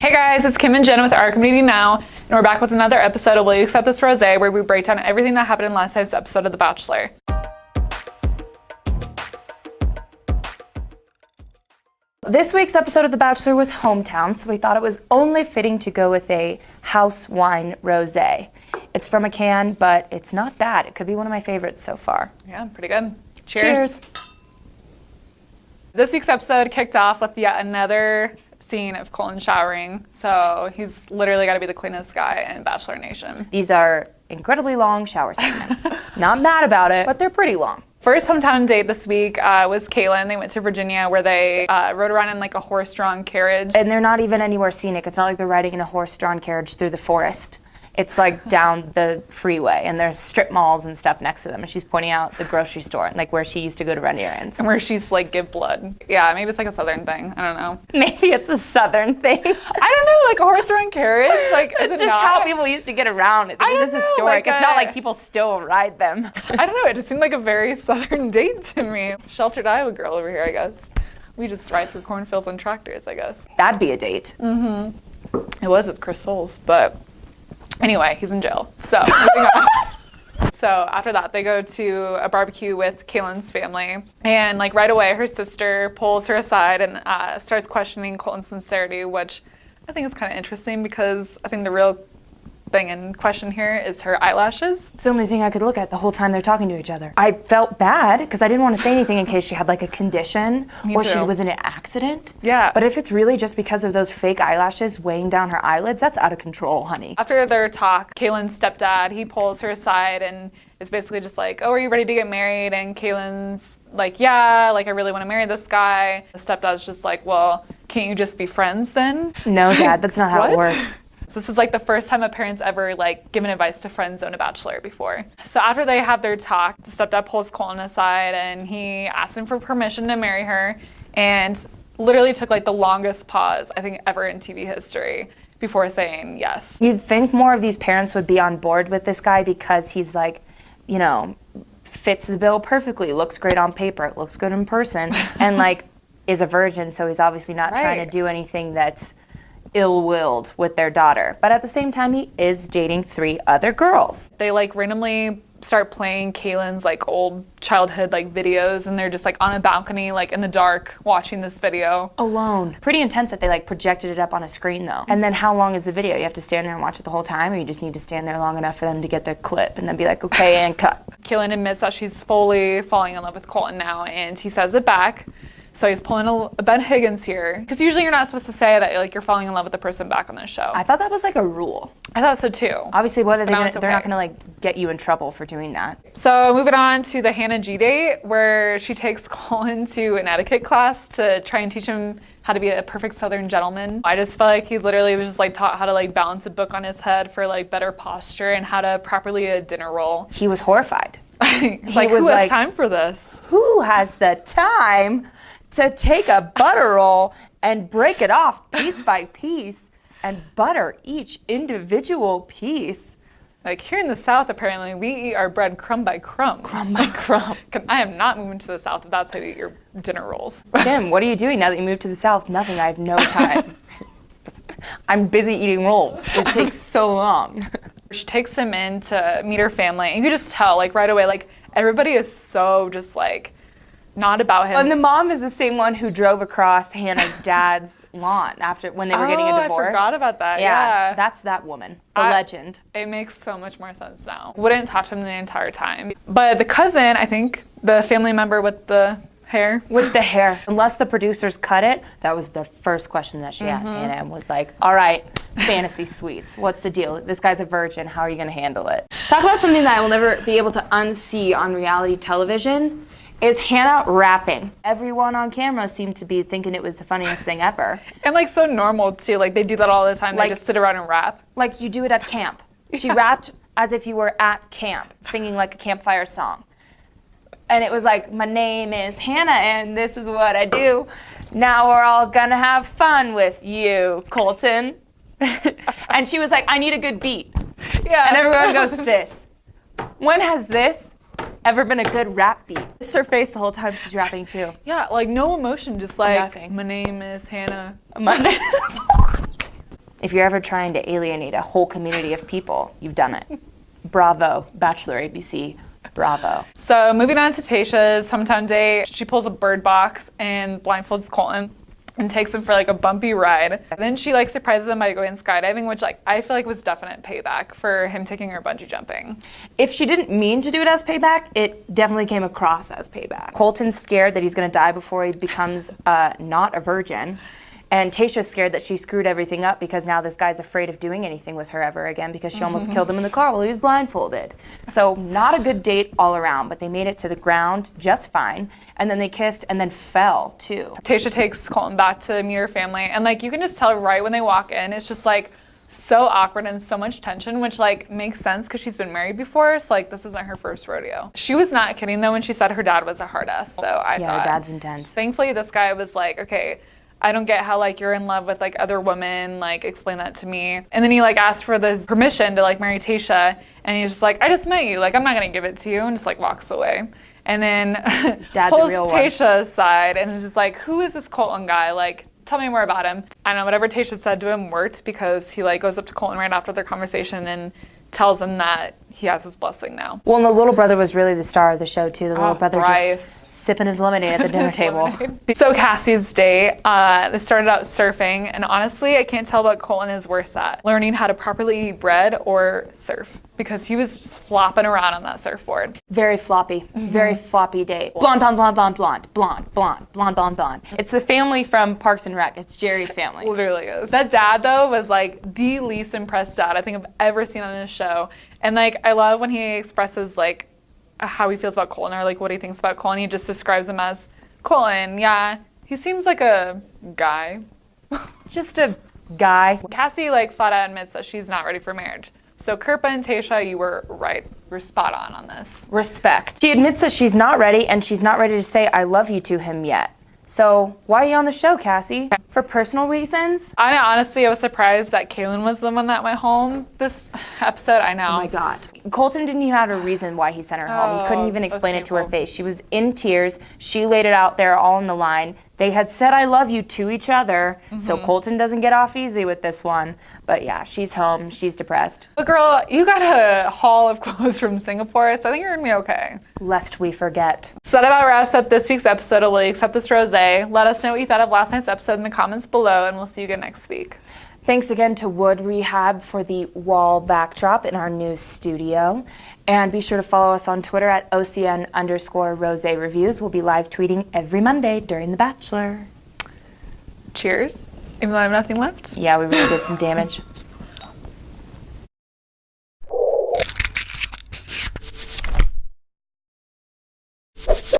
Hey guys, it's Kim and Jen with Our Community Now, and we're back with another episode of Will You Accept This Rosé, where we break down everything that happened in last night's episode of The Bachelor. This week's episode of The Bachelor was hometown, so we thought it was only fitting to go with a house wine rosé. It's from a can, but it's not bad. It could be one of my favorites so far. Yeah, pretty good. Cheers. This week's episode kicked off with yet another scene of Colton showering, so he's literally got to be the cleanest guy in Bachelor Nation. These are incredibly long shower segments. Not mad about it, but they're pretty long. First hometown date this week was Caitlin. They went to Virginia where they rode around in like a horse-drawn carriage. And they're not even anywhere scenic. It's not like they're riding in a horse-drawn carriage through the forest. It's like down the freeway, and there's strip malls and stuff next to them. And she's pointing out the grocery store, like where she used to go to run errands. And where she's like, give blood. Yeah, maybe it's like a southern thing. I don't know. Maybe it's a southern thing. I don't know, like a horse-drawn carriage? Like, is it's it just not? how people used to get around. It's just historic. Like it's not like people still ride them. I don't know, it just seemed like a very southern date to me. Sheltered Iowa girl over here, I guess. We just ride through cornfields and tractors, I guess. That'd be a date. Mm-hmm. It was with Chris Soules, but anyway, he's in jail. So, moving on. So after that, they go to a barbecue with Caitlin's family, and like right away, her sister pulls her aside and starts questioning Colton's sincerity, which I think is kind of interesting because I think the real thing in question here is her eyelashes. It's the only thing I could look at the whole time they're talking to each other. I felt bad because I didn't want to say anything in case she had like a condition or she was in an accident. Yeah. But if it's really just because of those fake eyelashes weighing down her eyelids, that's out of control, honey. After their talk, Caitlin's stepdad, he pulls her aside and is basically just like, oh, are you ready to get married? And Caitlin's like, yeah, like I really want to marry this guy. The stepdad's just like, well, can't you just be friends then? No, Dad, that's not how it works. This is like the first time a parent's ever like given advice to friend zone a bachelor before. So after they have their talk, the stepdad pulls Colton aside and he asks him for permission to marry her, and literally took like the longest pause I think ever in TV history before saying yes. You'd think more of these parents would be on board with this guy because he's like, you know, fits the bill perfectly, looks great on paper, looks good in person, and like is a virgin, so he's obviously not trying to do anything that's ill-willed with their daughter. But at the same time, he is dating 3 other girls. They like randomly start playing Caitlin's like old childhood like videos, and they're just like on a balcony like in the dark watching this video. Alone. Pretty intense that they like projected it up on a screen though. And then how long is the video? You have to stand there and watch it the whole time, or you just need to stand there long enough for them to get their clip and then be like, okay, and cut. Caitlin admits that she's fully falling in love with Colton now, and he says it back. So he's pulling a Ben Higgins here, because usually you're not supposed to say that like you're falling in love with the person back on the show. I thought that was like a rule. I thought so too. Obviously, what are they gonna? They're not gonna like get you in trouble for doing that. So moving on to the Hannah G date, where she takes Colton to an etiquette class to try and teach him how to be a perfect Southern gentleman. I just felt like he literally was just like taught how to like balance a book on his head for like better posture and how to properly eat a dinner roll. He was horrified. He's like, who has time for this? Who has the time to take a butter roll and break it off piece by piece and butter each individual piece? Like here in the South, apparently, we eat our bread crumb by crumb. Crumb by crumb. I am not moving to the South if that's how you eat your dinner rolls. Kim, what are you doing now that you moved to the South? Nothing, I have no time. I'm busy eating rolls. It takes so long. She takes him in to meet her family, and you can just tell, like right away, like everybody is so just like, not about him. And the mom is the same one who drove across Hannah's dad's lawn when they were getting a divorce. I forgot about that. Yeah. That's that woman, the legend. It makes so much more sense now. Wouldn't talk to him the entire time. But the cousin, I think, the family member with the hair. With the hair. Unless the producers cut it, that was the first question that she asked Hannah, and was like, all right, fantasy suites, what's the deal? This guy's a virgin, how are you gonna handle it? Talk about something that I will never be able to unsee on reality television. Is Hannah rapping. Everyone on camera seemed to be thinking it was the funniest thing ever. And like so normal too, like they do that all the time, like, they just sit around and rap. Like you do it at camp. She rapped as if you were at camp, singing like a campfire song. And it was like, my name is Hannah and this is what I do. Now we're all gonna have fun with you, Colton. And she was like, I need a good beat. Yeah. And everyone goes, this. When has this ever been a good rap beat? It's her face the whole time she's rapping too. Yeah, like no emotion, just like, nothing. My name is Hannah. If you're ever trying to alienate a whole community of people, you've done it. Bravo, Bachelor ABC. Bravo. So moving on to Tayshia's hometown date, she pulls a bird box and blindfolds Colton and takes him for like a bumpy ride. And then she like surprises him by going skydiving, which like I feel like was definite payback for him taking her bungee jumping. If she didn't mean to do it as payback, it definitely came across as payback. Colton's scared that he's gonna die before he becomes not a virgin. And Tayshia's scared that she screwed everything up because now this guy's afraid of doing anything with her ever again because she almost killed him in the car while he was blindfolded. So not a good date all around, but they made it to the ground just fine. And then they kissed and then fell too. Tayshia takes Colton back to meet her family. And like you can just tell right when they walk in, it's just like so awkward and so much tension, which like makes sense because she's been married before. So like this isn't her first rodeo. She was not kidding though when she said her dad was a hard ass. So I Yeah, thought, her dad's intense. Thankfully this guy was like, okay, I don't get how like you're in love with like other women, like explain that to me. And then he like asked for this permission to like marry Tayshia, and he's just like, I just met you, like I'm not gonna give it to you, and just like walks away. And then Dad's pulls a real one. Tayshia aside and is just like, who is this Colton guy? Like tell me more about him. I don't know, whatever Tayshia said to him worked because he like goes up to Colton right after their conversation and tells him that he has his blessing now. Well, and the little brother was really the star of the show too. The little brother Bryce. just sipping his lemonade at the dinner table. So Cassie's day, they started out surfing, and honestly, I can't tell what Colton is worse at. Learning how to properly eat bread or surf, because he was just flopping around on that surfboard. Very floppy, very floppy date. Blonde, blonde, blonde, blonde, blonde, blonde, blonde, blonde, blonde, blonde. It's the family from Parks and Rec. It's Jerry's family. Literally is. That dad, though, was like the least impressed dad I think I've ever seen on this show. And like, I love when he expresses like how he feels about Colton or like what he thinks about Colton. He just describes him as Colton. Yeah, he seems like a guy. Just a guy. Cassie like flat out admits that she's not ready for marriage. So Kirpa and Tayshia, you were right. We're spot on this. Respect. She admits that she's not ready, and she's not ready to say I love you to him yet. So why are you on the show, Cassie? For personal reasons? Honestly, I was surprised that Kaylin was the one that went home this episode. I know. Oh my God. Colton didn't even have a reason why he sent her home. He couldn't even that's explain it to her painful. face. She was in tears. She laid it out there all in the line. They had said I love you to each other, so Colton doesn't get off easy with this one. But yeah, she's home. She's depressed. But girl, you got a haul of clothes from Singapore, so I think you're gonna be okay. Lest we forget. So that about wraps up this week's episode of Will You Accept This Rosé. Let us know what you thought of last night's episode in the comments below, and we'll see you again next week. Thanks again to Wood Rehab for the wall backdrop in our new studio. And be sure to follow us on Twitter at OCN_Rosé Reviews. We'll be live tweeting every Monday during The Bachelor. Cheers. Even though I have nothing left. Yeah, we really did some damage.